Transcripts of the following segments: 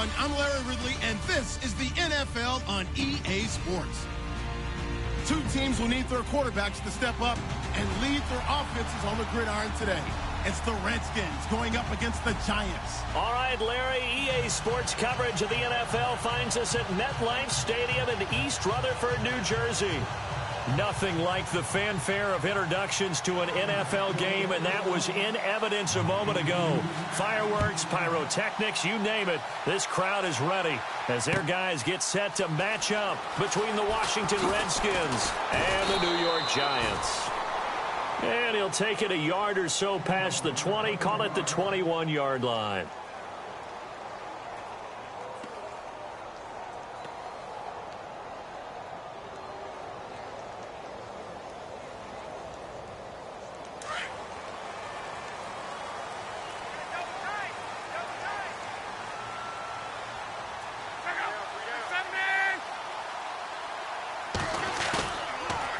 everyone. I'm Larry Ridley, and this is the NFL on EA Sports. Two teams will need their quarterbacks to step up and lead their offenses on the gridiron today. It's the Redskins going up against the Giants. All right, Larry, EA Sports coverage of the NFL finds us at MetLife Stadium in East Rutherford, New Jersey. Nothing like the fanfare of introductions to an NFL game, and that was in evidence a moment ago. Fireworks, pyrotechnics, you name it. This crowd is ready as their guys get set to match up between the Washington Redskins and the New York Giants. And he'll take it a yard or so past the 20, call it the 21-yard line.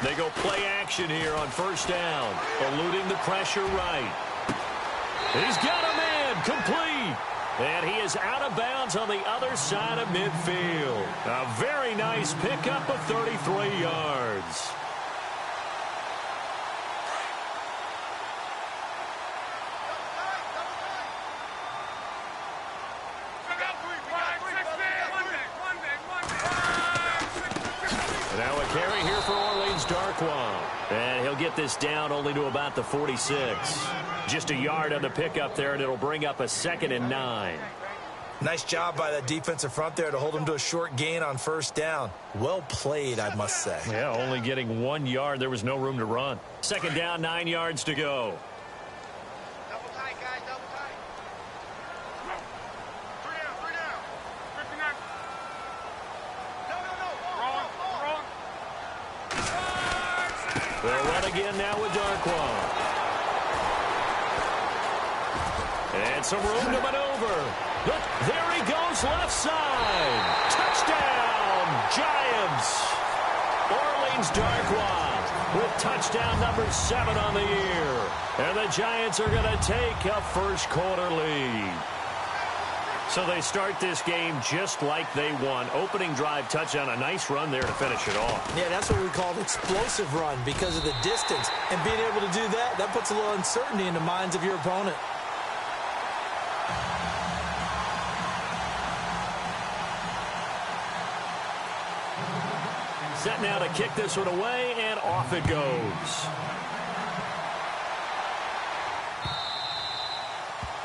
They go play action here on first down, eluding the pressure right. He's got a man, complete. And he is out of bounds on the other side of midfield. A very nice pickup of 33 yards. Now a carry here for Darkwan, and he'll get this down only to about the 46. Just a yard on the pickup there, and it'll bring up a 2nd and 9. Nice job by that defensive front there to hold him to a short gain on first down. Well played, I must say. Yeah, only getting 1 yard. There was no room to run. 2nd down, 9 yards to go. Double tight, guys, double tight. Three down. 59. No. Wrong. They'll run again now with Darkwan. And some room to maneuver. Look, there he goes left side. Touchdown, Giants. Orleans Darkwan with touchdown number 7 on the year. And the Giants are going to take a first quarter lead. So they start this game just like they won. Opening drive touchdown, a nice run there to finish it off. Yeah, that's what we call an explosive run because of the distance. And being able to do that, that puts a little uncertainty in the minds of your opponent. Set now to kick this one away, and off it goes.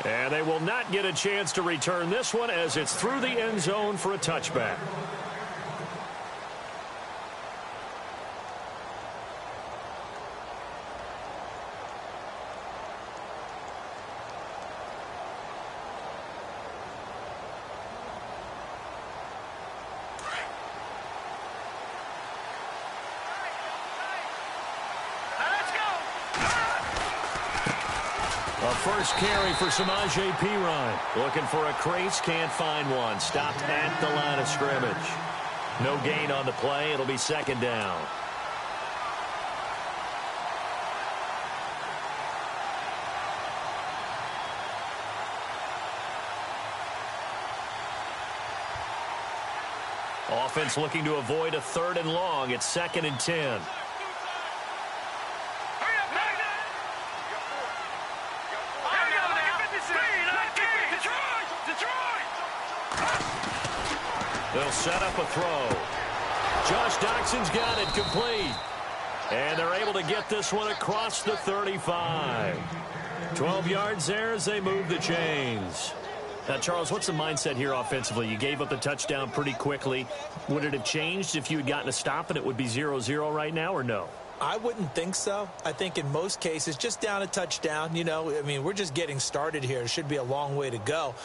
And they will not get a chance to return this one as it's through the end zone for a touchback. First carry for Samaje Perine. Looking for a crease, can't find one. Stopped at the line of scrimmage. No gain on the play. It'll be 2nd down. Offense looking to avoid a 3rd and long. It's 2nd and 10. They'll set up a throw. Josh Doxson's got it complete. And they're able to get this one across the 35. 12 yards there as they move the chains. Now, Charles, what's the mindset here offensively? You gave up the touchdown pretty quickly. Would it have changed if you had gotten a stop and it would be 0-0 right now, or no? I wouldn't think so. I think in most cases, just down a touchdown, you know, I mean, we're just getting started here. It should be a long way to go.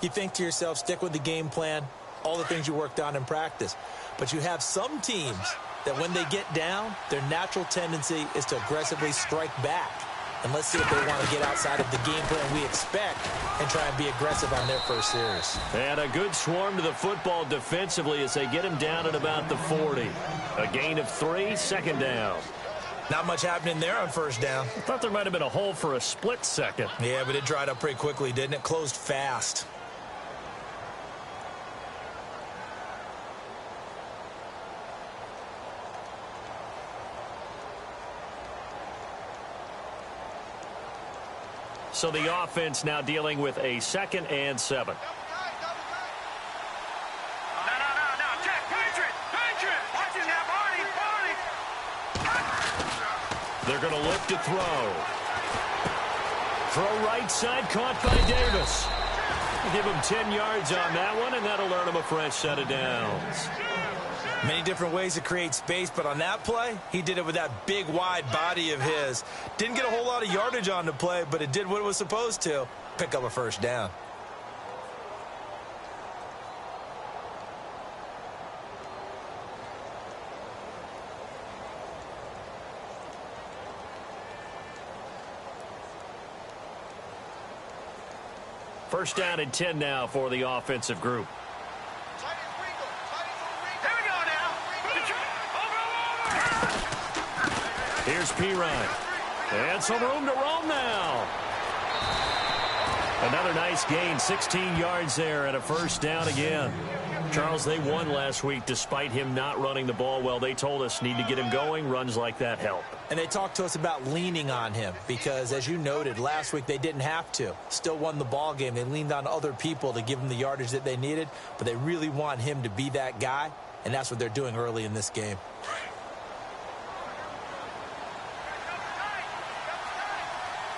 You think to yourself, stick with the game plan, all the things you worked on in practice. But you have some teams that when they get down, their natural tendency is to aggressively strike back. And let's see if they want to get outside of the game plan we expect and try and be aggressive on their first series. And a good swarm to the football defensively as they get him down at about the 40. A gain of 3, 2nd down. Not much happening there on first down. I thought there might have been a hole for a split second. Yeah, but it dried up pretty quickly, didn't it? Closed fast. So the offense now dealing with a 2nd and 7. No. Check. Patriot. Watch it now, Barney. They're going to look to throw. Throw right side, caught by Davis. Give him 10 yards on that one, and that'll earn him a fresh set of downs. Many different ways to create space, but on that play, he did it with that big, wide body of his. Didn't get a whole lot of yardage on the play, but it did what it was supposed to. Pick up a first down. First down and 10 now for the offensive group. Here we go now. Here's Pirine. And some room to roam now. Another nice gain, 16 yards there and a first down again. Charles, they won last week despite him not running the ball well. They told us need to get him going. Runs like that help. And they talked to us about leaning on him because, as you noted, last week they didn't have to. Still won the ball game. They leaned on other people to give them the yardage that they needed, but they really want him to be that guy, and that's what they're doing early in this game.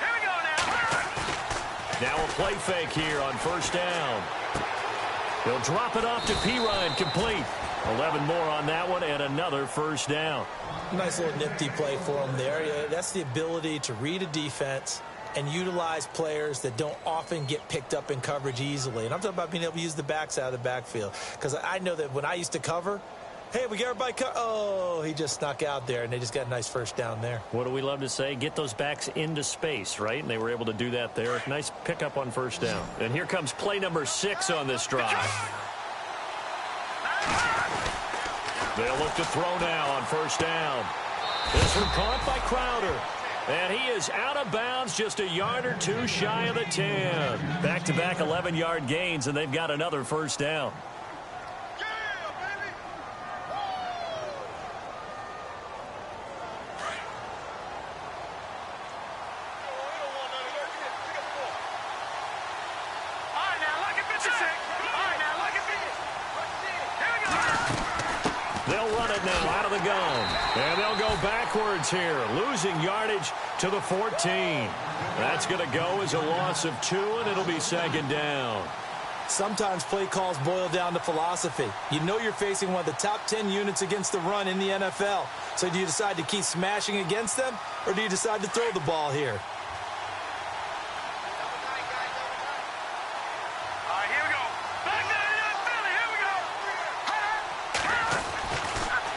Here we go now. Now a play fake here on first down. He'll drop it off to Pirine, complete. 11 more on that one, and another first down. Nice little nifty play for him there. Yeah, that's the ability to read a defense and utilize players that don't often get picked up in coverage easily. And I'm talking about being able to use the backs out of the backfield. Because I know that when I used to cover, hey, we got everybody oh, he just snuck out there, and they just got a nice first down there. What do we love to say? Get those backs into space, right? And they were able to do that there. Nice pickup on first down. And here comes play number 6 on this drive. They'll look to throw now on first down. This one caught by Crowder. And he is out of bounds, just a yard or two shy of the 10. Back-to-back 11-yard gains, and they've got another first down. They'll run it now out of the gun. And they'll go backwards here, losing yardage to the 14. That's going to go as a loss of 2, and it'll be second down. Sometimes play calls boil down to philosophy. You know you're facing one of the top 10 units against the run in the NFL. So do you decide to keep smashing against them, or do you decide to throw the ball here?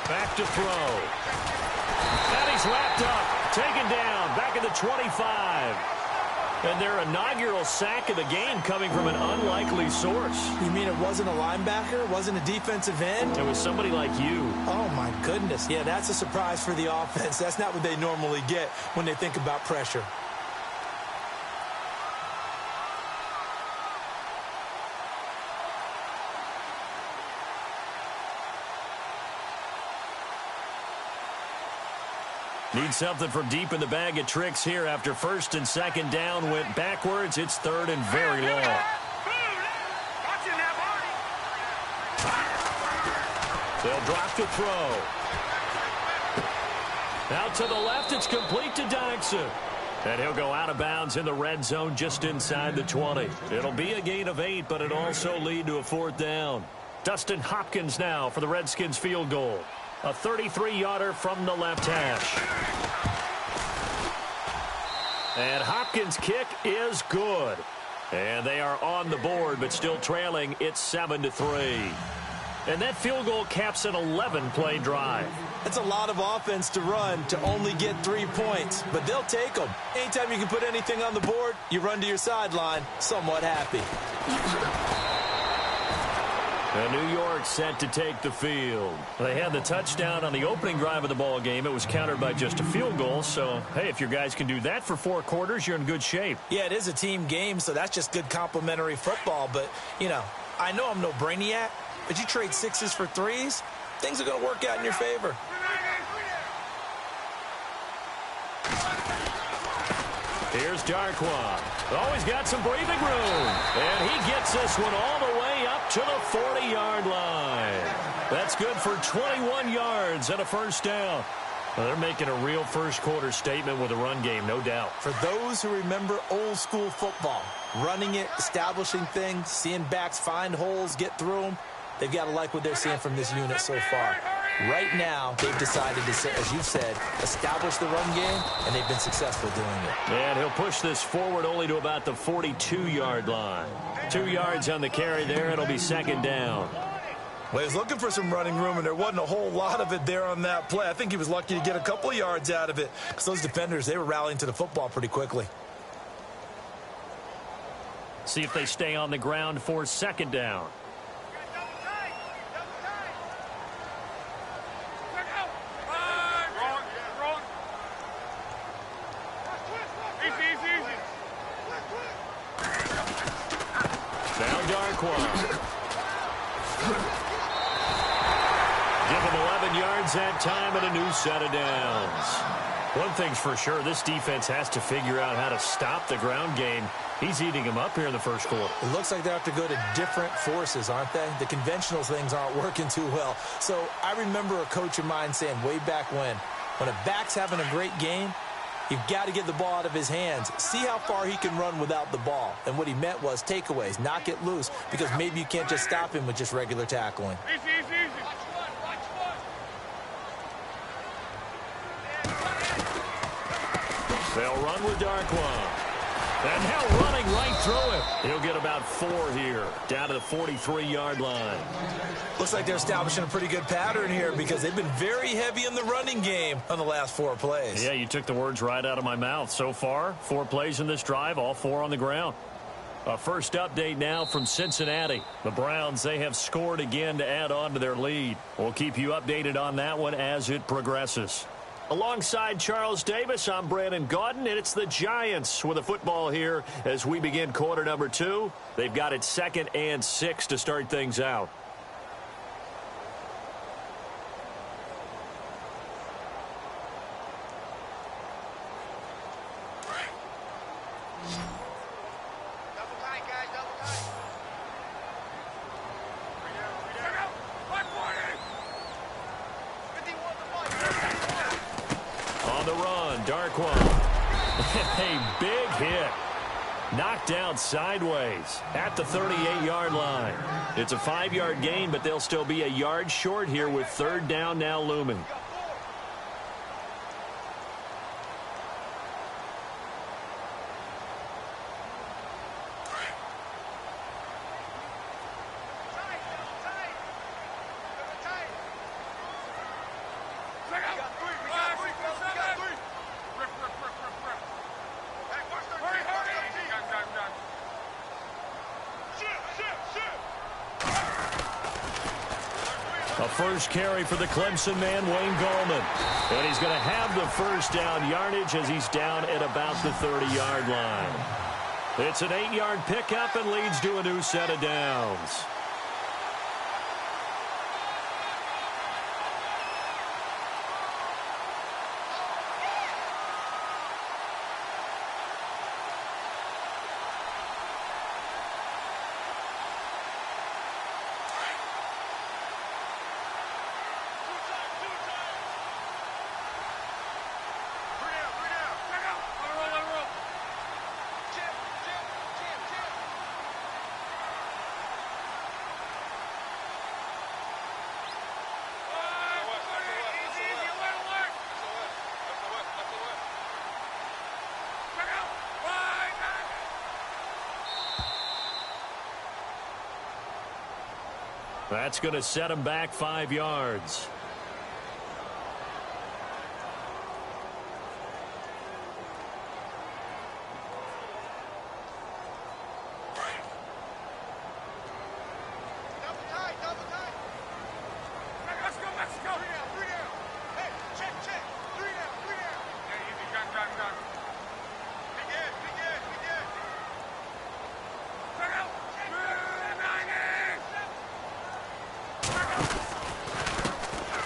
Back to throw. And he's wrapped up, taken down, back at the 25. And their inaugural sack of the game coming from an unlikely source. You mean it wasn't a linebacker? It wasn't a defensive end? It was somebody like you. Oh, my goodness. Yeah, that's a surprise for the offense. That's not what they normally get when they think about pressure. Need something from deep in the bag of tricks here after first and second down went backwards. It's third and very long. They'll drop to throw. Out to the left, it's complete to Dodson. And he'll go out of bounds in the red zone just inside the 20. It'll be a gain of 8, but it'll also lead to a fourth down. Dustin Hopkins now for the Redskins field goal. A 33-yarder from the left hash. And Hopkins' kick is good. And they are on the board, but still trailing. It's 7-3. And that field goal caps an 11-play drive. That's a lot of offense to run to only get 3 points, but they'll take them. Anytime you can put anything on the board, you run to your sideline somewhat happy. And New York set to take the field. They had the touchdown on the opening drive of the ball game. It was countered by just a field goal. So, hey, if your guys can do that for 4 quarters, you're in good shape. Yeah, it is a team game, so that's just good complimentary football. But, you know, I know I'm no brainiac, but you trade 6s for 3s, things are going to work out in your favor. Here's Darkwa. Oh, he's got some breathing room. And he gets this one all the way up to the 40-yard line. That's good for 21 yards and a first down. Well, they're making a real first-quarter statement with a run game, no doubt. For those who remember old-school football, running it, establishing things, seeing backs find holes, get through them, they've got to like what they're seeing from this unit so far. Right now, they've decided to, as you've said, establish the run game, and they've been successful doing it. And he'll push this forward only to about the 42-yard line. 2 yards on the carry there. It'll be second down. Well, he's looking for some running room, and there wasn't a whole lot of it there on that play. I think he was lucky to get a couple of yards out of it because those defenders, they were rallying to the football pretty quickly. See if they stay on the ground for second down. Now Darkwa. Give him 11 yards that time and a new set of downs. One thing's for sure, this defense has to figure out how to stop the ground game. He's eating him up here in the first quarter. It looks like they have to go to different forces, aren't they? The conventional things aren't working too well. So I remember a coach of mine saying way back when a back's having a great game, you've got to get the ball out of his hands. See how far he can run without the ball. And what he meant was takeaways, knock it loose, because maybe you can't just stop him with just regular tackling. They'll run with Darkwa. And now running right through him. He'll get about 4 here, down to the 43-yard line. Looks like they're establishing a pretty good pattern here because they've been very heavy in the running game on the last 4 plays. Yeah, you took the words right out of my mouth. So far, 4 plays in this drive, all 4 on the ground. A first update now from Cincinnati. The Browns, they have scored again to add on to their lead. We'll keep you updated on that one as it progresses. Alongside Charles Davis, I'm Brandon Gaudin, and it's the Giants with the football here as we begin quarter number 2. They've got it 2nd and 6 to start things out. A big hit. Knocked down sideways at the 38-yard line. It's a 5-yard gain, but they'll still be a yard short here with 3rd down now looming. A first carry for the Clemson man, Wayne Gallman. And he's going to have the first down yardage as he's down at about the 30-yard line. It's an 8-yard pickup and leads to a new set of downs. That's going to set him back 5 yards.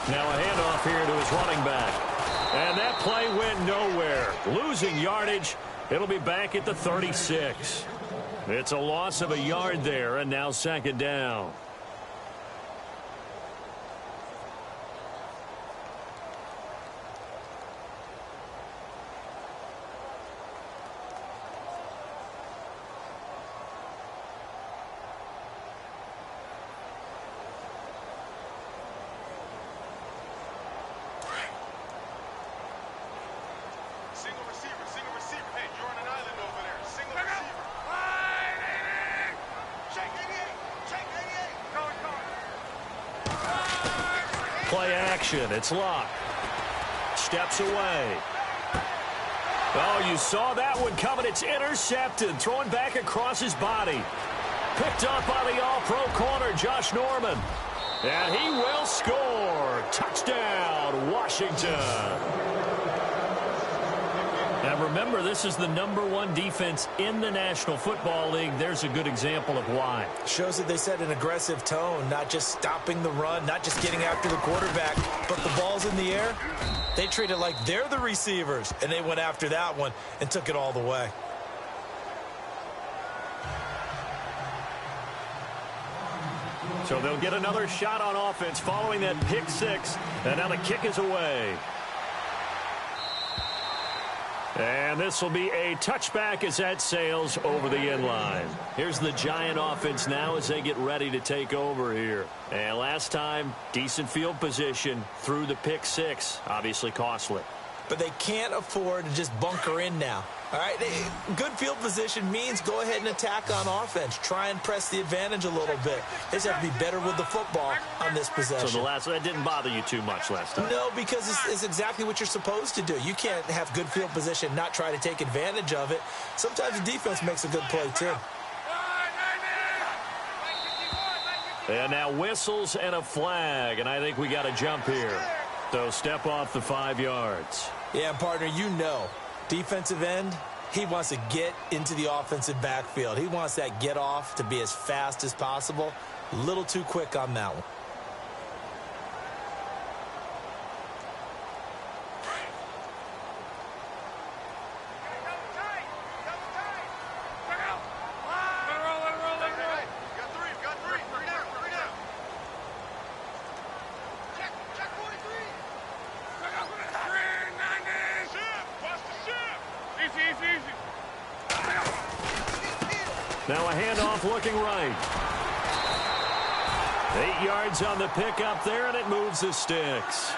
Now a handoff here to his running back. And that play went nowhere. Losing yardage It'll be back at the 36. It's a loss of a yard there, and now second down. Single receiver. Hey, you're on an island over there. Single receiver. Play action. It's Luck. Steps away. Oh, you saw that one coming. It's intercepted. Throwing back across his body. Picked up by the all-pro corner, Josh Norman. And he will score. Touchdown, Washington. Now remember, this is the #1 defense in the National Football League. There's a good example of why. Shows that they set an aggressive tone, not just stopping the run, not just getting after the quarterback, but the ball's in the air. They treat it like they're the receivers, and they went after that one and took it all the way. So they'll get another shot on offense following that pick six, and now the kick is away. And this will be a touchback as that sails over the end line. Here's the Giant offense now as they get ready to take over here. And last time, decent field position through the pick six. Obviously costly. But they can't afford to just bunker in now. All right, good field position means go ahead and attack on offense. Try and press the advantage a little bit. They just have to be better with the football on this possession. So that didn't bother you too much last time? No, because it's exactly what you're supposed to do. You can't have good field position, not try to take advantage of it. Sometimes the defense makes a good play, too. And now whistles and a flag, and I think we got a jump here. So step off the 5 yards. Yeah, partner, you know, defensive end, he wants to get into the offensive backfield. He wants that get off to be as fast as possible. A little too quick on that one. Now a handoff looking right. 8 yards on the pickup there, and it moves the sticks.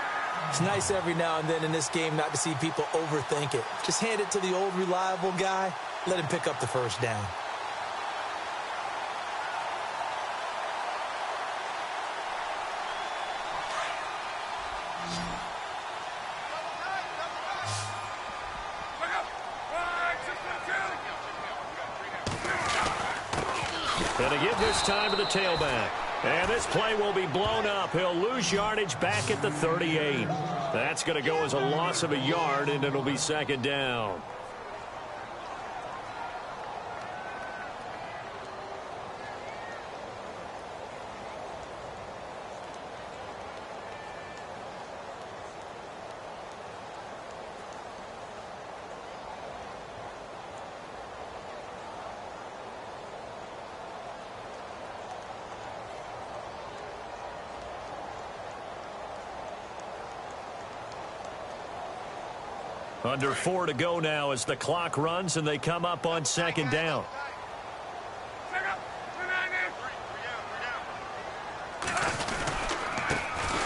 It's nice every now and then in this game not to see people overthink it. Just hand it to the old reliable guy. Let him pick up the first down. And to give this time to the tailback. And this play will be blown up. He'll lose yardage back at the 38. That's going to go as a loss of a yard, and it'll be second down. Under 4 to go now as the clock runs and they come up on second down.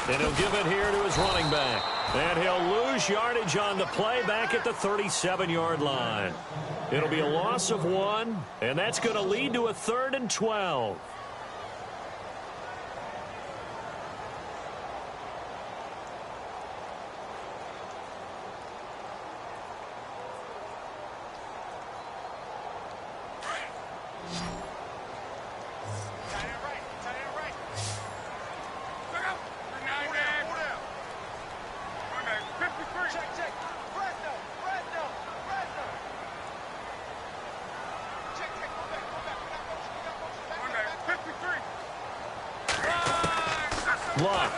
And he'll give it here to his running back. And he'll lose yardage on the play back at the 37-yard line. It'll be a loss of 1, and that's going to lead to a 3rd and 12. Luck.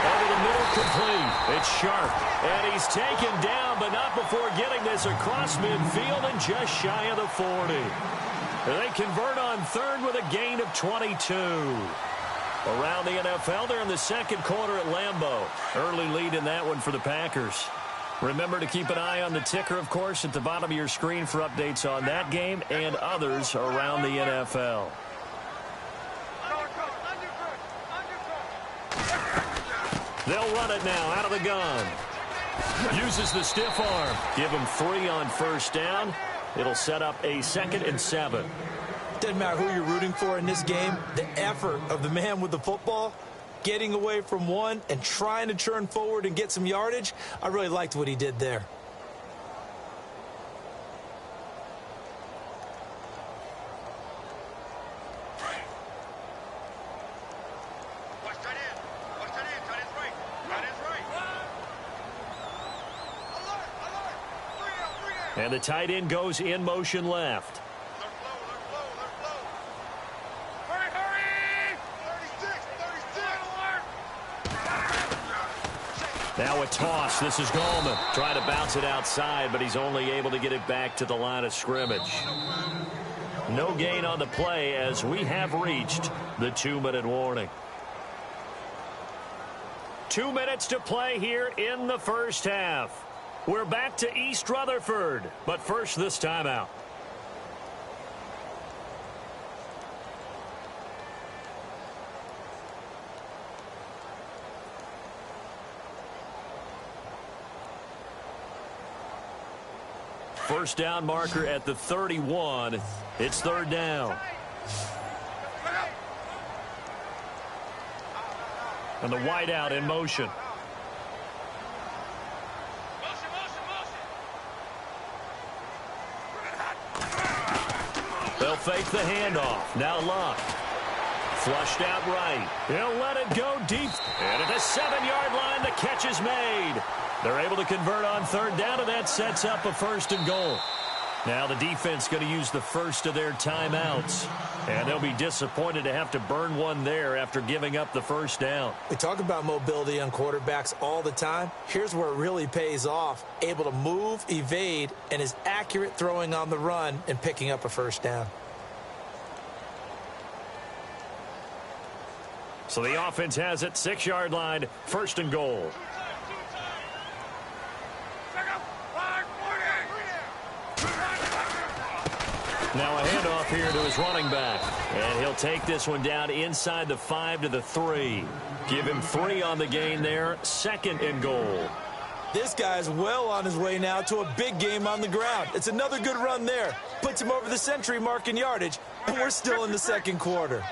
Over the middle, complete. It's sharp, and he's taken down, but not before getting this across midfield and just shy of the 40. They convert on third with a gain of 22. Around the NFL, they're in the second quarter at Lambeau. Early lead in that one for the Packers. Remember to keep an eye on the ticker, of course, at the bottom of your screen for updates on that game and others around the NFL. They'll run it now out of the gun. Uses the stiff arm. Give him 3 on first down. It'll set up a 2nd and 7. Doesn't matter who you're rooting for in this game. The effort of the man with the football, getting away from one and trying to turn forward and get some yardage, I really liked what he did there. And the tight end goes in motion left. Now a toss. This is Gallman. Trying to bounce it outside, but he's only able to get it back to the line of scrimmage. No gain on the play as we have reached the 2-minute warning. 2 minutes to play here in the first half. We're back to East Rutherford, but first this timeout. First down marker at the 31. It's third down. And the wideout in motion. They'll fake the handoff. Now Luck. Flushed out right. He'll let it go deep. And at the 7-yard line, the catch is made. They're able to convert on third down, and that sets up a 1st and goal. Now the defense going to use the first of their timeouts. And they'll be disappointed to have to burn one there after giving up the first down. We talk about mobility on quarterbacks all the time. Here's where it really pays off. Able to move, evade, and is accurate throwing on the run and picking up a first down. So the offense has it, 6-yard line, 1st and goal. Now a handoff here to his running back. And he'll take this one down inside the 5 to the 3. Give him 3 on the gain there, 2nd and goal. This guy's well on his way now to a big game on the ground. It's another good run there. Puts him over the century mark in yardage, and we're still in the second quarter.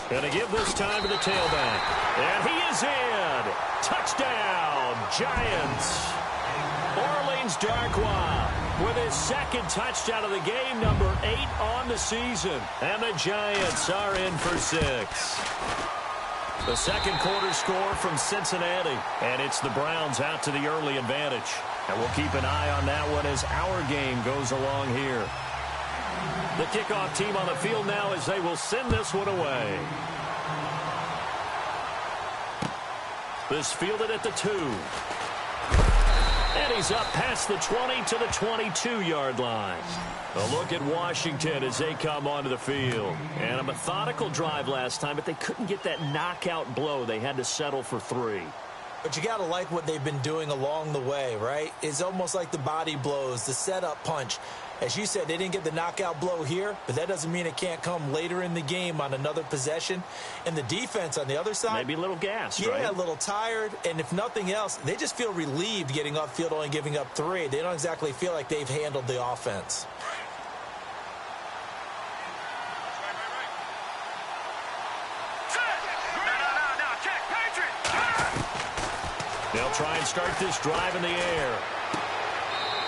Going to give this time to the tailback. And he is in. Touchdown, Giants. Orleans Darkwa with his 2nd touchdown of the game, number 8 on the season. And the Giants are in for 6. The second quarter score from Cincinnati. And it's the Browns out to the early advantage. And we'll keep an eye on that one as our game goes along here. The kickoff team on the field now as they will send this one away. This fielded at the 2. And he's up past the 20 to the 22-yard line. A look at Washington as they come onto the field. And a methodical drive last time, but they couldn't get that knockout blow. They had to settle for 3. But you got to like what they've been doing along the way, right? It's almost like the body blows, the setup punch. As you said, they didn't get the knockout blow here, but that doesn't mean it can't come later in the game on another possession. And the defense on the other side, maybe a little gassed, yeah, right? a little tired. And if nothing else, they just feel relieved getting upfield, only giving up 3. They don't exactly feel like they've handled the offense. They'll try and start this drive in the air.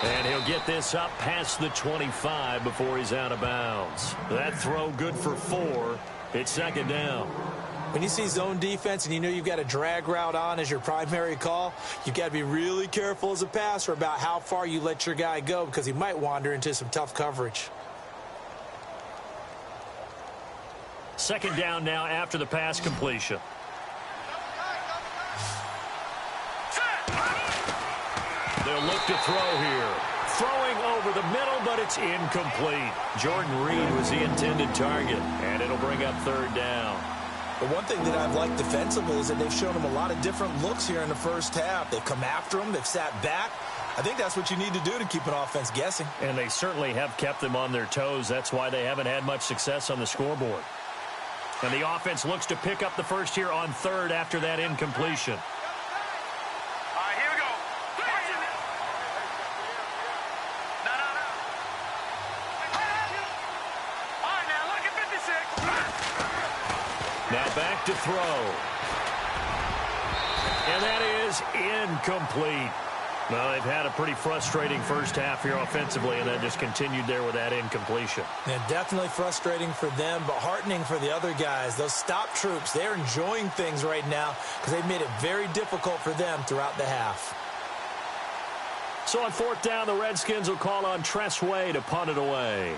And he'll get this up past the 25 before he's out of bounds. That throw good for 4. It's 2nd down. When you see zone defense and you know you've got a drag route on as your primary call, you've got to be really careful as a passer about how far you let your guy go because he might wander into some tough coverage. Second down now after the pass completion. They'll look to throw here. Throwing over the middle, but it's incomplete. Jordan Reed was the intended target, and it'll bring up third down. The one thing that I've liked defensively is that they've shown him a lot of different looks here in the first half. They've come after him. They've sat back. I think that's what you need to do to keep an offense guessing. And they certainly have kept them on their toes. That's why they haven't had much success on the scoreboard. And the offense looks to pick up the first here on third after that incompletion. Now back to throw. And that is incomplete. Well, they've had a pretty frustrating first half here offensively, and then just continued there with that incompletion. And definitely frustrating for them, but heartening for the other guys. Those stop troops, they're enjoying things right now because they've made it very difficult for them throughout the half. So on fourth down, the Redskins will call on Tress Way to punt it away.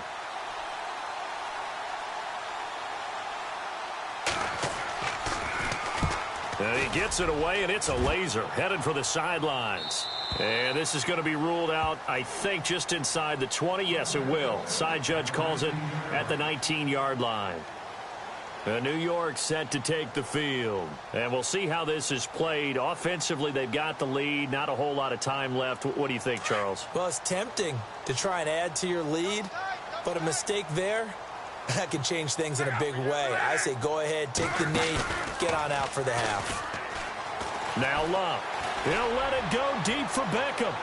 And he gets it away, and it's a laser headed for the sidelines. And this is going to be ruled out, I think, just inside the 20. Yes, it will. Side judge calls it at the 19-yard line. New York set to take the field. And we'll see how this is played. Offensively, they've got the lead. Not a whole lot of time left. What do you think, Charles? Well, it's tempting to try and add to your lead, but a mistake there, that can change things in a big way. I say go ahead, take the knee, get on out for the half. Now Love. He'll let it go deep for Beckham.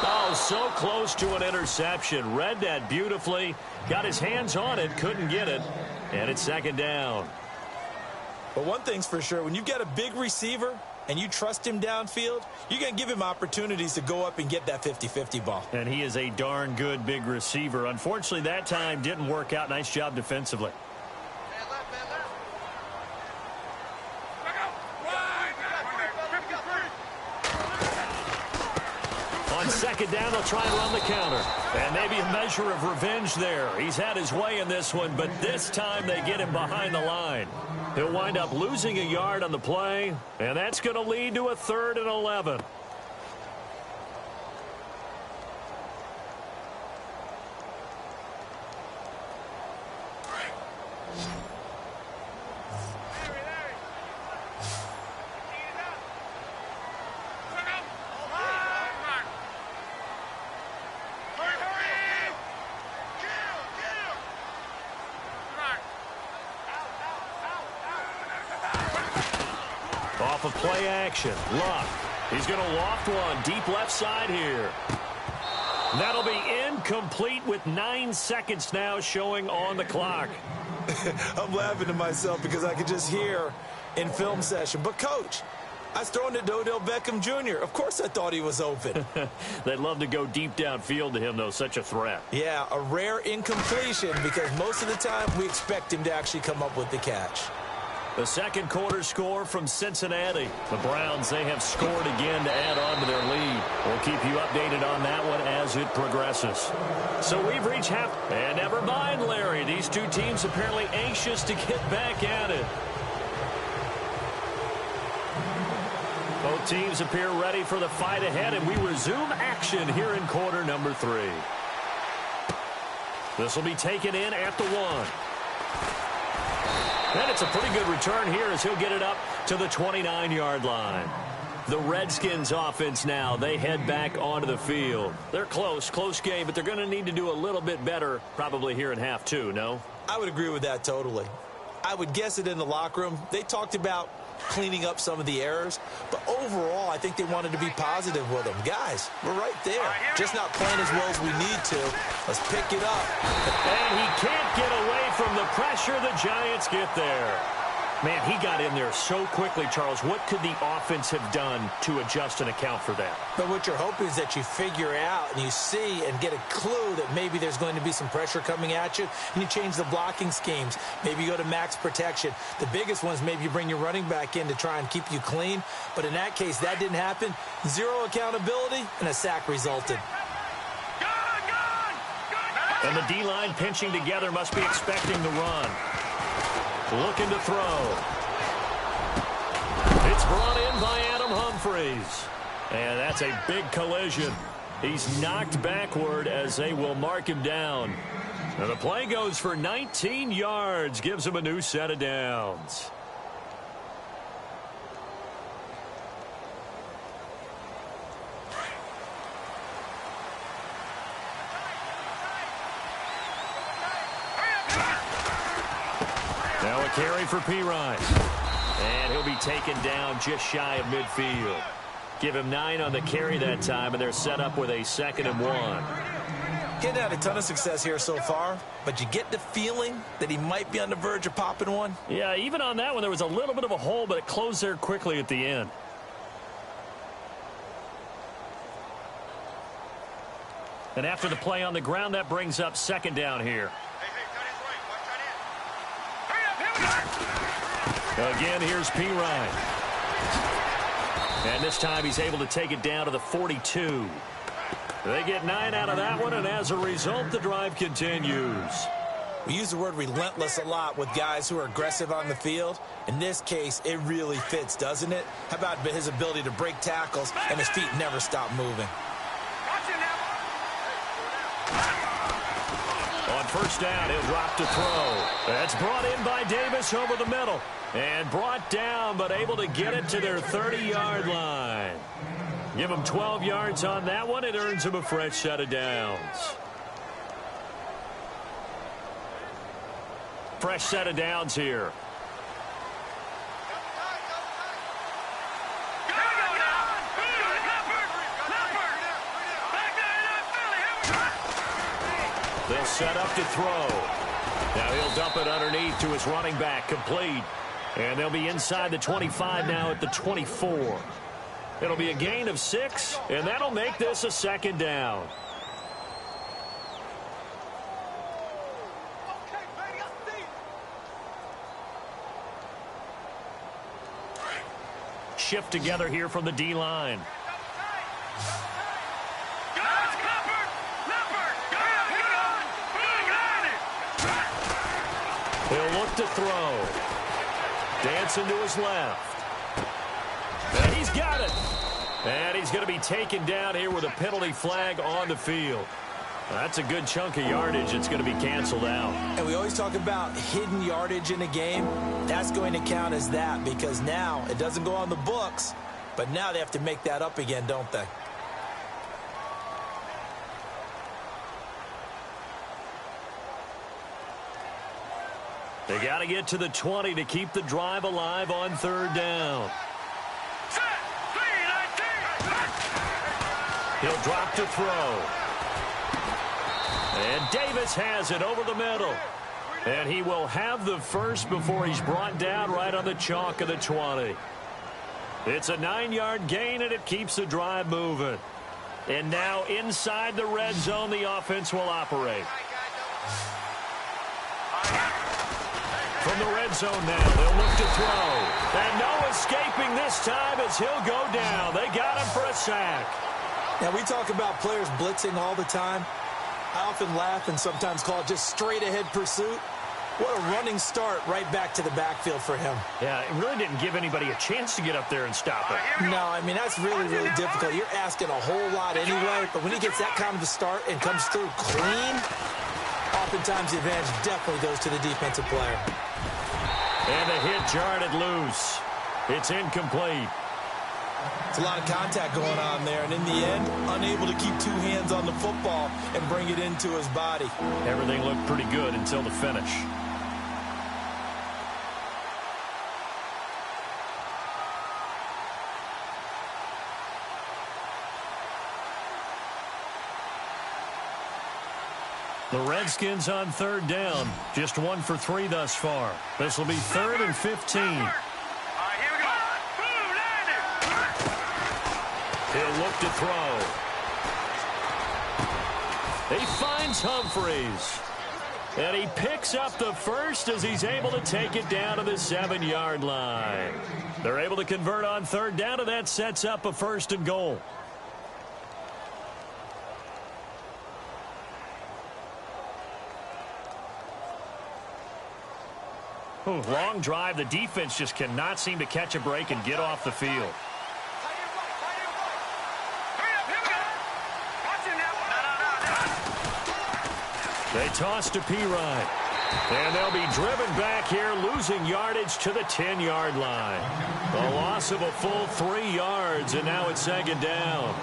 Oh, so close to an interception. Read that beautifully. Got his hands on it, couldn't get it. And it's second down. But one thing's for sure, when you've got a big receiver and you trust him downfield, you're going to give him opportunities to go up and get that 50-50 ball. And he is a darn good big receiver. Unfortunately, that time didn't work out. Nice job defensively. On second down, they'll try and run the counter. And maybe a measure of revenge there. He's had his way in this one, but this time they get him behind the line. He'll wind up losing a yard on the play, and that's going to lead to a 3rd and 11. Off of play action. Luck. He's going to loft one deep left side here. That'll be incomplete with 9 seconds now showing on the clock. I'm laughing to myself because I could just hear in film session. But, Coach, I was throwing it to Odell Beckham Jr. Of course I thought he was open. They'd love to go deep downfield to him, though. Such a threat. Yeah, a rare incompletion because most of the time we expect him to actually come up with the catch. The second quarter score from Cincinnati. The Browns, they have scored again to add on to their lead. We'll keep you updated on that one as it progresses. So we've reached half. And never mind, Larry. These two teams apparently anxious to get back at it. Both teams appear ready for the fight ahead, and we resume action here in quarter number 3. This will be taken in at the 1. And it's a pretty good return here as he'll get it up to the 29-yard line. The Redskins offense now, they head back onto the field. They're close game, but they're going to need to do a little bit better probably here in half 2, no? I would agree with that totally. I would guess it in the locker room. They talked about cleaning up some of the errors, but overall, I think they wanted to be positive with them. Guys, we're right there. Just not playing as well as we need to. Let's pick it up. And he can't get away from the pressure. The Giants get there. Man, he got in there so quickly, Charles. What could the offense have done to adjust and account for that? But what you're hoping is that you figure out and you see and get a clue that maybe there's going to be some pressure coming at you, and you change the blocking schemes. Maybe you go to max protection. The biggest one is maybe you bring your running back in to try and keep you clean. But in that case, that didn't happen. Zero accountability, and a sack resulted. And the D-line pinching together must be expecting the run. Looking to throw. It's brought in by Adam Humphries. And that's a big collision. He's knocked backward as they will mark him down. Now the play goes for 19 yards. Gives him a new set of downs. Now a carry for Pirine. And he'll be taken down just shy of midfield. Give him 9 on the carry that time, and they're set up with a 2nd and 1. Getting had a ton of success here so far, but you get the feeling that he might be on the verge of popping one. Yeah, even on that one, there was a little bit of a hole, but it closed there quickly at the end. And after the play on the ground, that brings up 2nd down here. Again, here's Pirine. And this time he's able to take it down to the 42. They get 9 out of that one, and as a result, the drive continues. We use the word relentless a lot with guys who are aggressive on the field. In this case, it really fits, doesn't it? How about his ability to break tackles, and his feet never stop moving? On 1st down, he'll drop to throw. That's brought in by Davis over the middle. And brought down, but able to get it to their 30-yard line. Give him 12 yards on that one. It earns him a fresh set of downs. Fresh set of downs here. They'll set up to throw. Now he'll dump it underneath to his running back, complete. And they'll be inside the 25 now at the 24. It'll be a gain of 6, and that'll make this a 2nd down. Shift together here from the D-line. He'll look to throw. Dancing to his left. And he's got it. And he's going to be taken down here with a penalty flag on the field. That's a good chunk of yardage. It's going to be canceled out. And we always talk about hidden yardage in a game. That's going to count as that because now it doesn't go on the books, but now they have to make that up again, don't they? They got to get to the 20 to keep the drive alive on 3rd down. He'll drop to throw. And Davis has it over the middle. And he will have the first before he's brought down right on the chalk of the 20. It's a 9-yard gain, and it keeps the drive moving. And now inside the red zone, the offense will operate. From the red zone now, they'll look to throw. And no escaping this time as he'll go down. They got him for a sack. Now, we talk about players blitzing all the time. I often laugh and sometimes call it just straight-ahead pursuit. What a running start right back to the backfield for him. Yeah, it really didn't give anybody a chance to get up there and stop it. No, I mean, that's really, really difficult. You're asking a whole lot anyway, but when he gets that kind of a start and comes through clean, oftentimes the advantage definitely goes to the defensive player. And the hit jarred it loose. It's incomplete. It's a lot of contact going on there, and in the end, unable to keep 2 hands on the football and bring it into his body. Everything looked pretty good until the finish. The Redskins on third down. Just 1 for 3 thus far. This will be 3rd and 15. All right, here we go. He'll look to throw. He finds Humphreys. And he picks up the first as he's able to take it down to the 7-yard line. They're able to convert on third down, and that sets up a 1st and goal. Long drive. The defense just cannot seem to catch a break and get off the field. They toss to Pirine. And they'll be driven back here, losing yardage to the 10-yard line. A loss of a full 3 yards, and now it's 2nd down.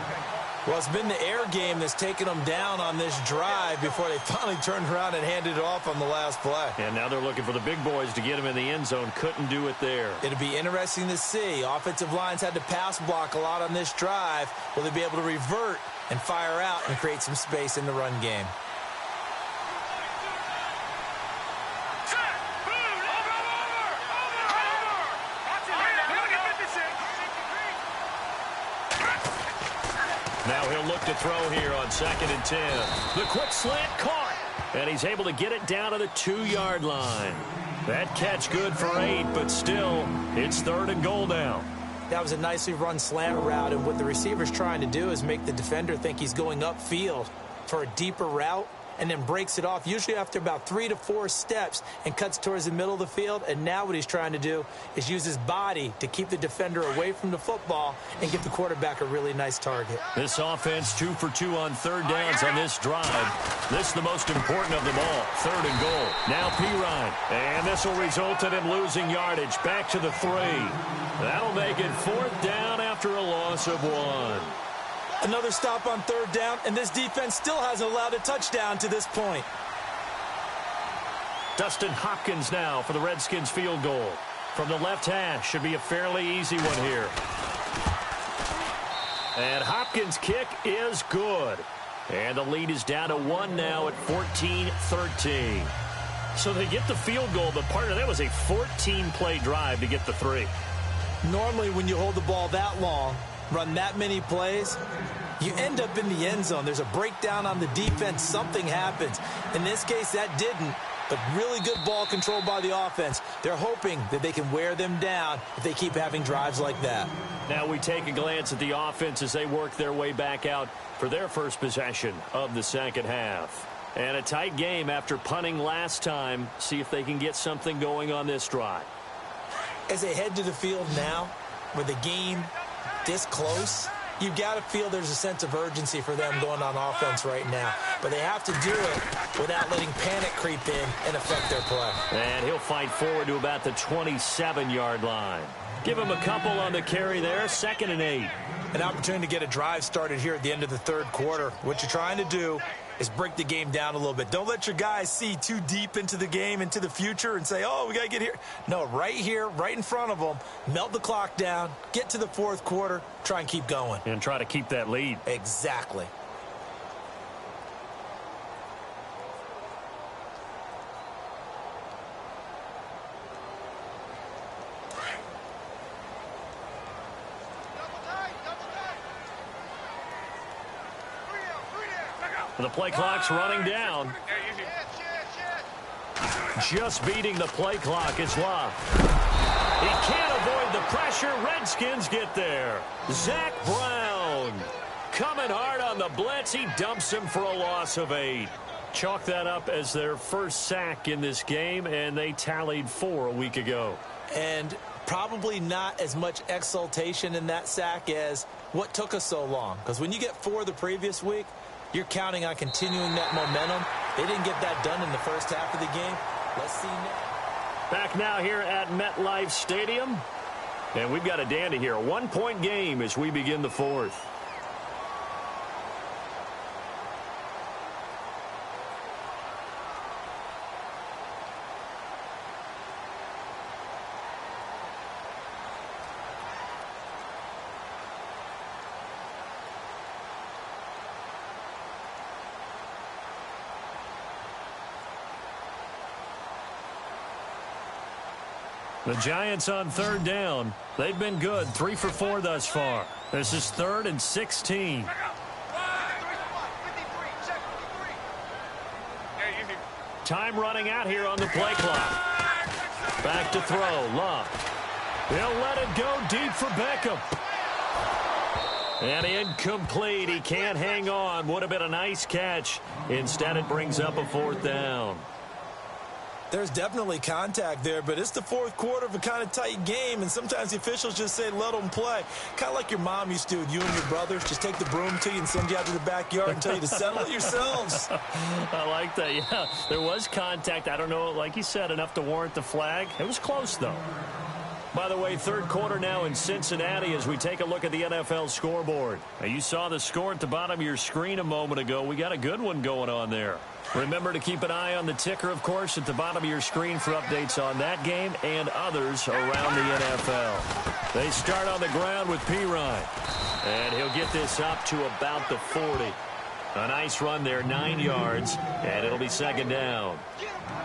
Well, it's been the air game that's taken them down on this drive before they finally turned around and handed it off on the last play. And now they're looking for the big boys to get them in the end zone. Couldn't do it there. It'll be interesting to see. Offensive lines had to pass block a lot on this drive. Will they be able to revert and fire out and create some space in the run game? Now he'll look to throw here on 2nd and 10. The quick slant caught. And he's able to get it down to the 2-yard line. That catch good for 8, but still, it's 3rd and goal now. That was a nicely run slant route, and what the receiver's trying to do is make the defender think he's going upfield for a deeper route, and then breaks it off, usually after about 3 to 4 steps, and cuts towards the middle of the field. And now what he's trying to do is use his body to keep the defender away from the football and give the quarterback a really nice target. This offense 2 for 2 on third downs on this drive. This is the most important of them all. 3rd and goal. Now Pirine. And this will result in him losing yardage. Back to the 3. That'll make it 4th down after a loss of 1. Another stop on third down, and this defense still hasn't allowed a touchdown to this point. Dustin Hopkins now for the Redskins field goal. From the left hash, should be a fairly easy one here. And Hopkins' kick is good. And the lead is down to 1 now at 14-13. So they get the field goal, but part of that was a 14-play drive to get the 3. Normally when you hold the ball that long, run that many plays, you end up in the end zone. There's a breakdown on the defense. Something happens. In this case, that didn't, but really good ball control by the offense. They're hoping that they can wear them down if they keep having drives like that. Now we take a glance at the offense as they work their way back out for their first possession of the 2nd half. And a tight game after punting last time. See if they can get something going on this drive. As they head to the field now, with the game this close, you've got to feel there's a sense of urgency for them going on offense right now. But they have to do it without letting panic creep in and affect their play. And he'll fight forward to about the 27-yard line. Give him a couple on the carry there. 2nd and 8. An opportunity to get a drive started here at the end of the 3rd quarter. What you're trying to do is break the game down a little bit. Don't let your guys see too deep into the game, into the future, and say, oh, we got to get here. No, right here, right in front of them, melt the clock down, get to the 4th quarter, try and keep going. And try to keep that lead. Exactly. The play clock's running down. Just beating the play clock is Love. He can't avoid the pressure. Redskins get there. Zach Brown coming hard on the blitz. He dumps him for a loss of 8. Chalk that up as their first sack in this game, and they tallied 4 a week ago. And probably not as much exultation in that sack as what took us so long. Because when you get 4 the previous week, you're counting on continuing that momentum. They didn't get that done in the first half of the game. Let's see now. Back now here at MetLife Stadium. And we've got a dandy here. A 1-point game as we begin the 4th. The Giants on third down. They've been good, 3 for 4 thus far. This is 3rd and 16. Time running out here on the play clock. Back to throw, Love. He'll let it go deep for Beckham. And incomplete. He can't hang on. Would have been a nice catch. Instead, it brings up a 4th down. There's definitely contact there, but it's the 4th quarter of a kind of tight game, and sometimes the officials just say, let them play. Kind of like your mom used to with you and your brothers. Just take the broom to you and send you out to the backyard and tell you to settle it yourselves. I like that, yeah. There was contact. I don't know, like you said, enough to warrant the flag. It was close, though. By the way, 3rd quarter now in Cincinnati as we take a look at the NFL scoreboard. Now, you saw the score at the bottom of your screen a moment ago. We got a good one going on there. Remember to keep an eye on the ticker, of course, at the bottom of your screen for updates on that game and others around the NFL. They start on the ground with Pirine. And he'll get this up to about the 40. A nice run there, 9 yards, and it'll be 2nd down.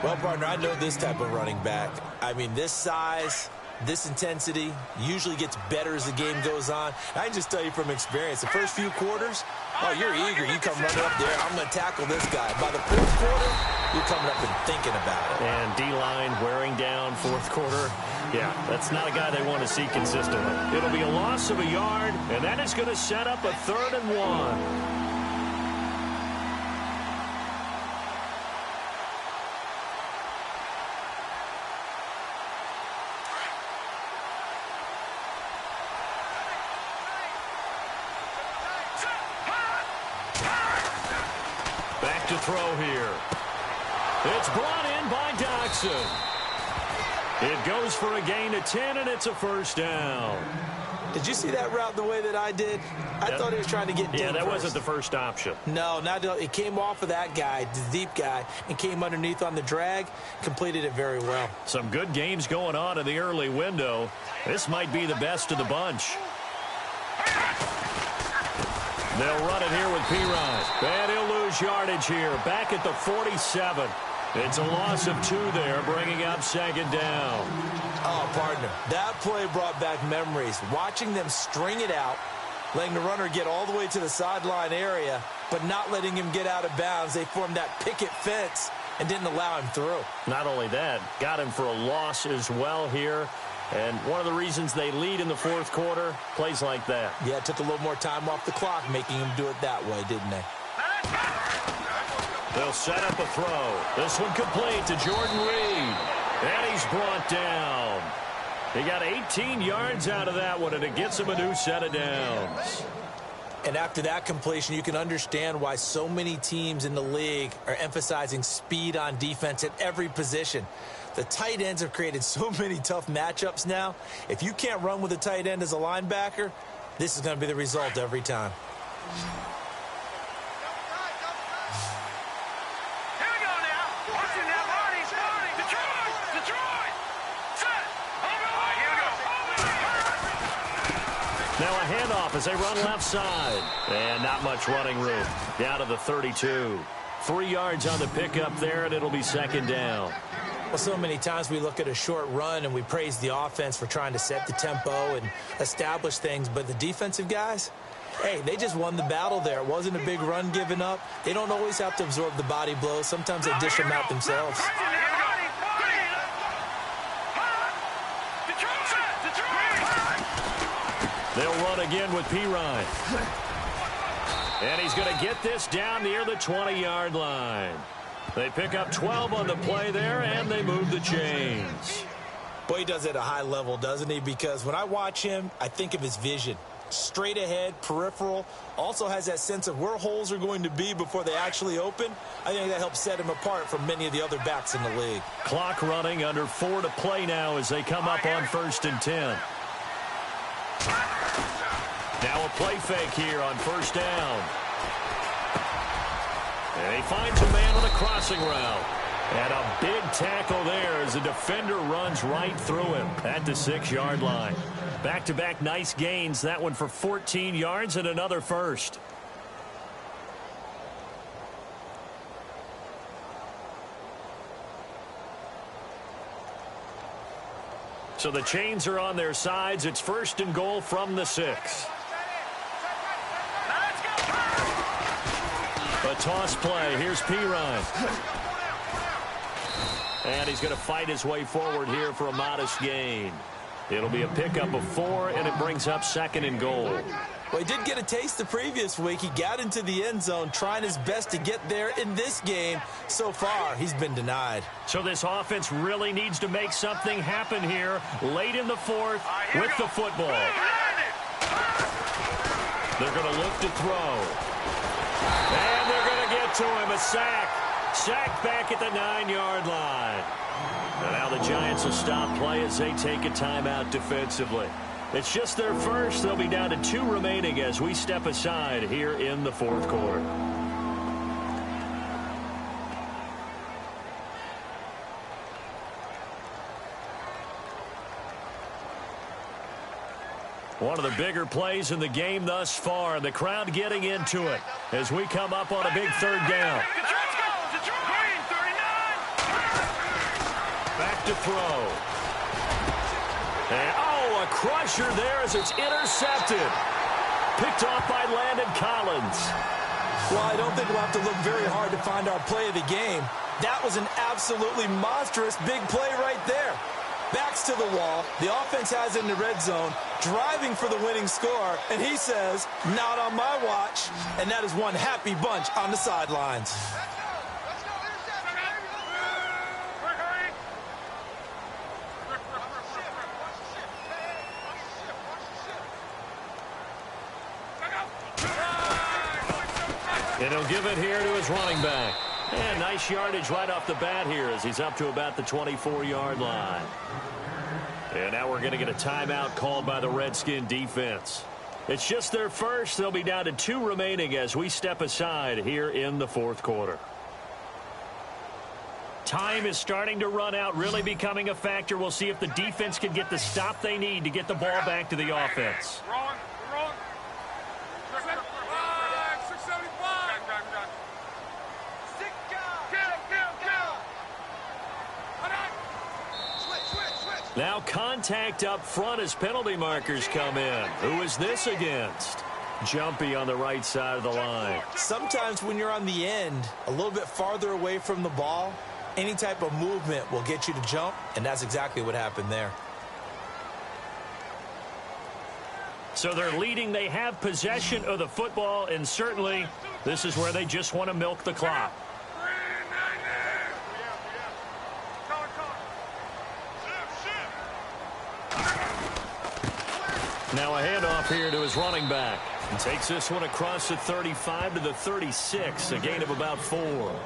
Well, partner, I know this type of running back. I mean, this size, this intensity usually gets better as the game goes on. I can just tell you from experience, the first few quarters, oh, you're eager. You come running up there. I'm going to tackle this guy. By the 4th quarter, you're coming up and thinking about it. And D-line wearing down 4th quarter. Yeah, that's not a guy they want to see consistently. It'll be a loss of a yard, and that is going to set up a 3rd and 1. To throw here. It's brought in by Doxson. It goes for a gain of 10, and it's a 1st down. Did you see that route the way that I did? I thought he was trying to get deep. Yeah, that wasn't the first option. No, it came off of that guy, the deep guy, and came underneath on the drag, completed it very well. Some good games going on in the early window. This might be the best of the bunch. They'll run it here with Pirine. And he'll lose yardage here. Back at the 47. It's a loss of 2 there, bringing up 2nd down. Oh, partner, that play brought back memories. Watching them string it out, letting the runner get all the way to the sideline area, but not letting him get out of bounds. They formed that picket fence and didn't allow him through. Not only that, got him for a loss as well here. And one of the reasons they lead in the 4th quarter, plays like that. Yeah, it took a little more time off the clock, making him do it that way, didn't they? They'll set up a throw. This one complete to Jordan Reed. And he's brought down. He got 18 yards out of that one, and it gets him a new set of downs. And after that completion, you can understand why so many teams in the league are emphasizing speed on defense at every position. The tight ends have created so many tough matchups now. If you can't run with a tight end as a linebacker, this is going to be the result every time. Here we go now. Watching now. Marty. Detroit. Set. Over. Here we go. Now a handoff as they run left side. And not much running room. Down to the 32. 3 yards on the pickup there, and it'll be 2nd down. Well, so many times we look at a short run and we praise the offense for trying to set the tempo and establish things, but the defensive guys, hey, they just won the battle there. It wasn't a big run given up. They don't always have to absorb the body blows. Sometimes they dish them out themselves. They'll run again with Pirine. And he's going to get this down near the 20-yard line. They pick up 12 on the play there, and they move the chains. Boy, he does it at a high level, doesn't he? Because when I watch him, I think of his vision. Straight ahead, peripheral, also has that sense of where holes are going to be before they actually open. I think that helps set him apart from many of the other backs in the league. Clock running, under 4 to play now as they come up on 1st and 10. Now a play fake here on 1st down. And he finds a man on a crossing route. And a big tackle there as the defender runs right through him at the 6-yard line. Back-to-back nice gains. That one for 14 yards and another first. So the chains are on their sides. It's 1st and goal from the 6. A toss play. Here's Pirine. And he's going to fight his way forward here for a modest gain. It'll be a pickup of 4, and it brings up 2nd and goal. Well, he did get a taste the previous week. He got into the end zone, trying his best to get there in this game. So far, he's been denied. So this offense really needs to make something happen here late in the 4th with the football. They're going to look to throw. And they're going to get to him. A sack. Sacked back at the 9-yard line. And now the Giants will stop play as they take a timeout defensively. It's just their first. They'll be down to 2 remaining as we step aside here in the 4th quarter. One of the bigger plays in the game thus far. The crowd getting into it as we come up on a big 3rd down. Back to throw. And, a crusher there as it's intercepted. Picked off by Landon Collins. Well, I don't think we'll have to look very hard to find our play of the game. That was an absolutely monstrous big play right there. Backs to the wall. The offense has it in the red zone, driving for the winning score, and he says, not on my watch. And that is one happy bunch on the sidelines. And he'll give it here to his running back. And nice yardage right off the bat here as he's up to about the 24-yard line. And now we're going to get a timeout called by the Redskin defense. It's just their first. They'll be down to 2 remaining as we step aside here in the 4th quarter. Time is starting to run out, really becoming a factor. We'll see if the defense can get the stop they need to get the ball back to the offense. Now contact up front as penalty markers come in. Who is this against? Jumpy on the right side of the line. Sometimes when you're on the end, a little bit farther away from the ball, any type of movement will get you to jump, and that's exactly what happened there. So they're leading. They have possession of the football, and certainly this is where they just want to milk the clock. Now a handoff here to his running back. He takes this one across the 35 to the 36, a gain of about 4.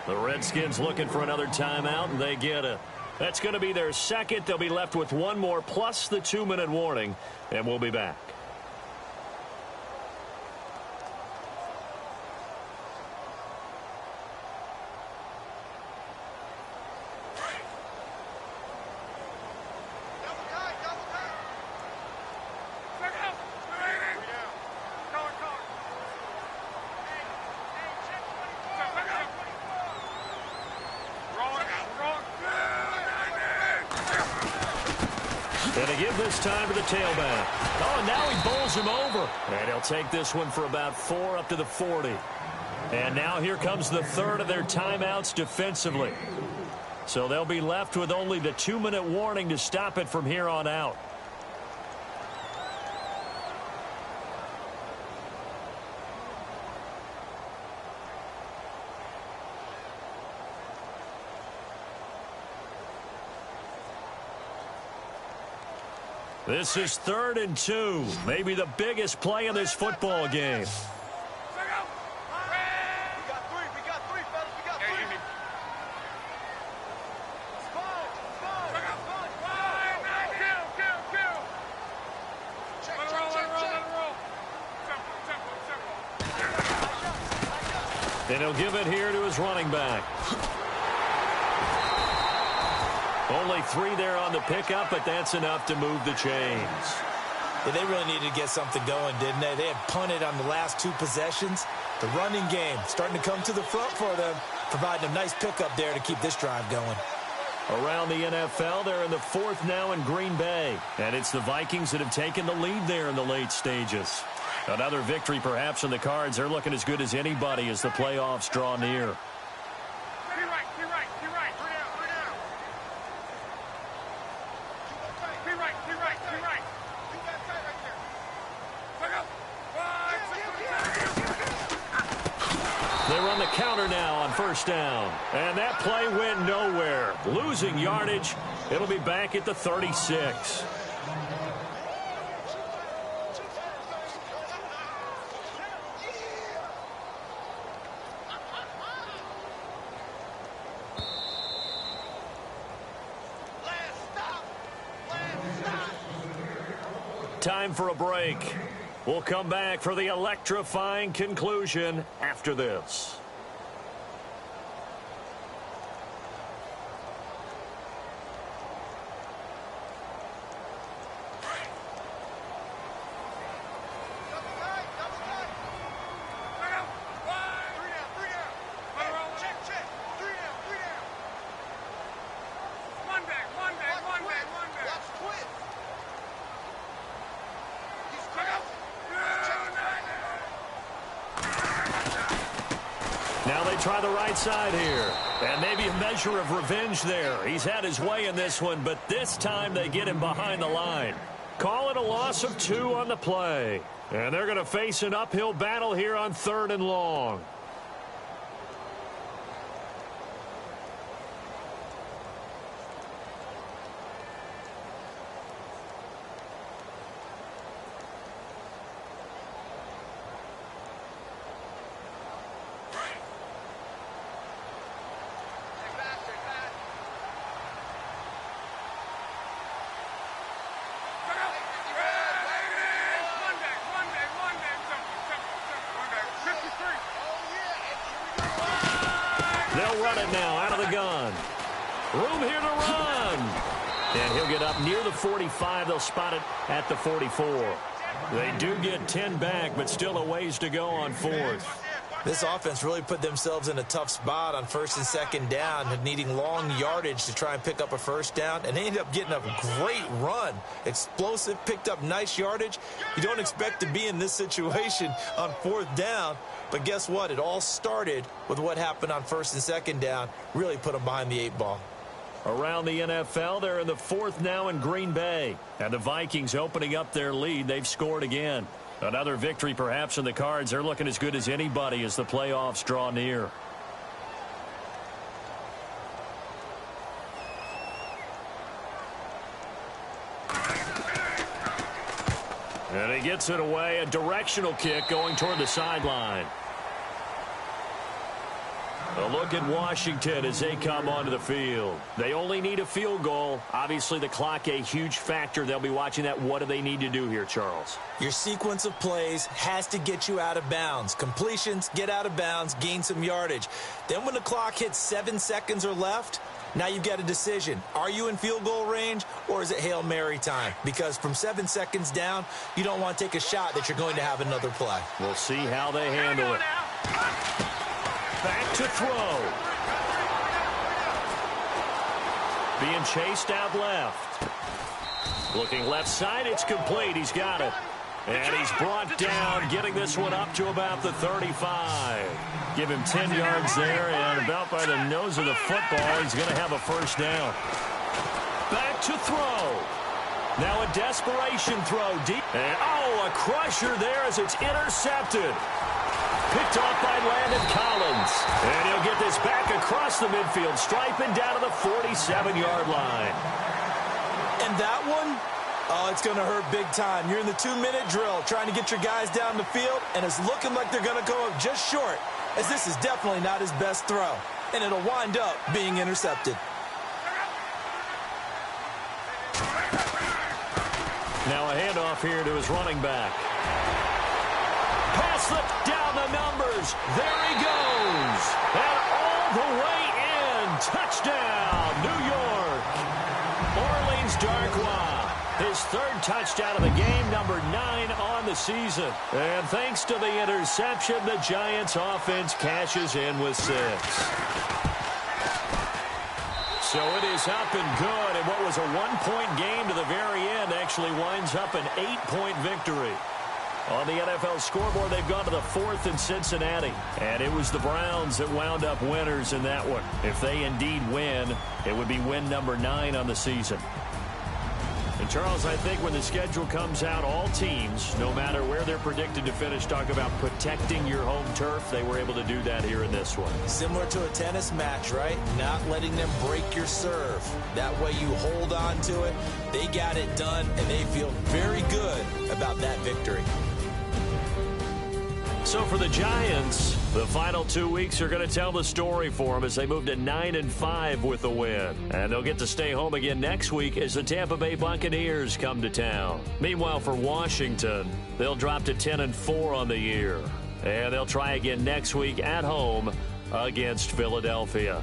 The Redskins looking for another timeout, and they get it. That's going to be their second. They'll be left with 1 more plus the 2-minute warning, and we'll be back. And to give this time to the tailback. Oh, and now he bowls him over. And he'll take this one for about 4 up to the 40. And now here comes the third of their timeouts defensively. So they'll be left with only the 2-minute warning to stop it from here on out. This is 3rd and 2, maybe the biggest play in this football game. And he'll give it here to his running back. Only 3 there on the pickup, but that's enough to move the chains. Yeah, they really needed to get something going, didn't they? They had punted on the last 2 possessions. The running game starting to come to the front for them, providing a nice pickup there to keep this drive going. Around the NFL, they're in the fourth now in Green Bay. And it's the Vikings that have taken the lead there in the late stages. Another victory perhaps in the cards. They're looking as good as anybody as the playoffs draw near. They run the counter now on first down. And that play went nowhere. Losing yardage. It'll be back at the 36. Time for a break. We'll come back for the electrifying conclusion after this. Now they try the right side here. And maybe a measure of revenge there. He's had his way in this one, but this time they get him behind the line. Call it a loss of 2 on the play. And they're going to face an uphill battle here on 3rd and long. They'll run it now out of the gun. Room here to run. And he'll get up near the 45. They'll spot it at the 44. They do get 10 back, but still a ways to go on 4th. This offense really put themselves in a tough spot on 1st and 2nd down, needing long yardage to try and pick up a first down, and they ended up getting a great run. Explosive, picked up nice yardage. You don't expect to be in this situation on 4th down, but guess what? It all started with what happened on 1st and 2nd down. Really put them behind the 8 ball. Around the NFL, they're in the 4th now in Green Bay. And the Vikings opening up their lead. They've scored again. Another victory perhaps in the cards. They're looking as good as anybody as the playoffs draw near. And he gets it away. A directional kick going toward the sideline. A look at Washington as they come onto the field. They only need a field goal. Obviously, the clock a huge factor. They'll be watching that. What do they need to do here, Charles? Your sequence of plays has to get you out of bounds. Completions, get out of bounds, gain some yardage. Then when the clock hits 7 seconds or left, now you've got a decision. Are you in field goal range, or is it Hail Mary time? Because from 7 seconds down, you don't want to take a shot that you're going to have another play. We'll see how they handle it. Back to throw. Being chased out left. Looking left side, it's complete. He's got it. And he's brought down, getting this one up to about the 35. Give him 10 yards there, and about by the nose of the football, he's going to have a first down. Back to throw. Now a desperation throw deep. And, a crusher there as it's intercepted. Picked off by Landon Collins. And he'll get this back across the midfield stripe and down to the 47-yard line. And that one, it's going to hurt big time. You're in the 2-minute drill trying to get your guys down the field, and it's looking like they're going to go up just short, as this is definitely not his best throw. And it'll wind up being intercepted. Now a handoff here to his running back. Pass slipped down the numbers. There he goes. And all the way in. Touchdown, New York. Orleans Darkwa. His 3rd touchdown of the game, number 9 on the season. And thanks to the interception, the Giants offense cashes in with 6. So it is up and good, and what was a one-point game to the very end actually winds up an 8-point victory. On the NFL scoreboard, they've gone to the 4th in Cincinnati. And it was the Browns that wound up winners in that one. If they indeed win, it would be win number 9 on the season. And, Charles, I think when the schedule comes out, all teams, no matter where they're predicted to finish, talk about protecting your home turf. They were able to do that here in this one. Similar to a tennis match, right? Not letting them break your serve. That way you hold on to it. They got it done, and they feel very good about that victory. So for the Giants, the final 2 weeks are going to tell the story for them as they move to 9-5 with a win. And they'll get to stay home again next week as the Tampa Bay Buccaneers come to town. Meanwhile, for Washington, they'll drop to 10-4 on the year. And they'll try again next week at home against Philadelphia.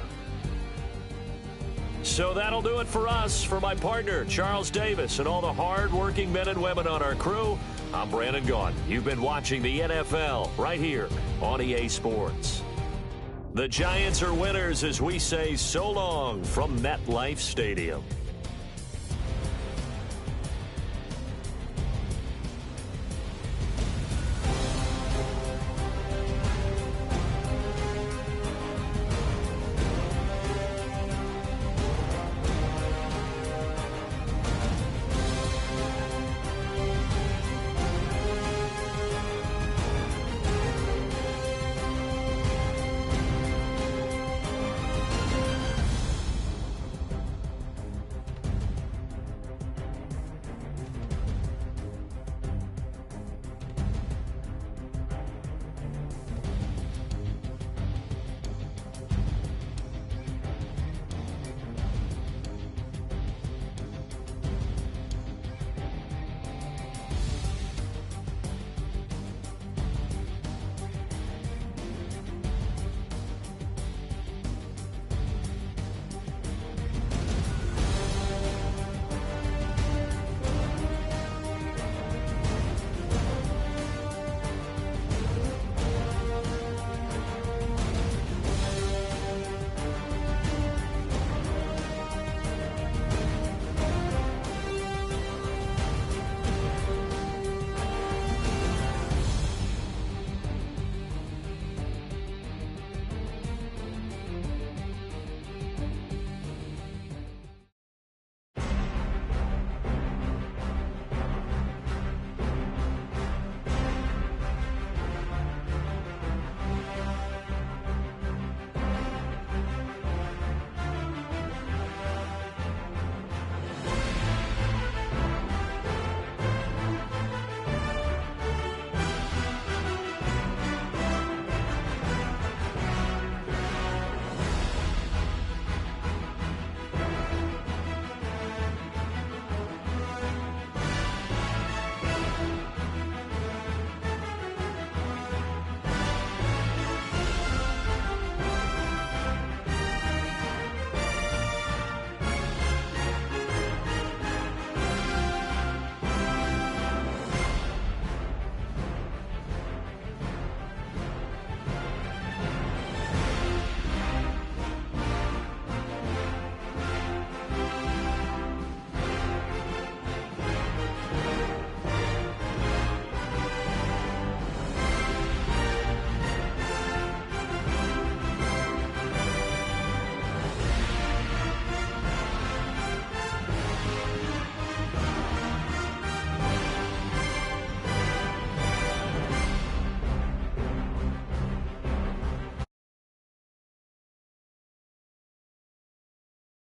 So that'll do it for us. For my partner, Charles Davis, and all the hard-working men and women on our crew, I'm Brandon Gaudin. You've been watching the NFL right here on EA Sports. The Giants are winners as we say so long from MetLife Stadium.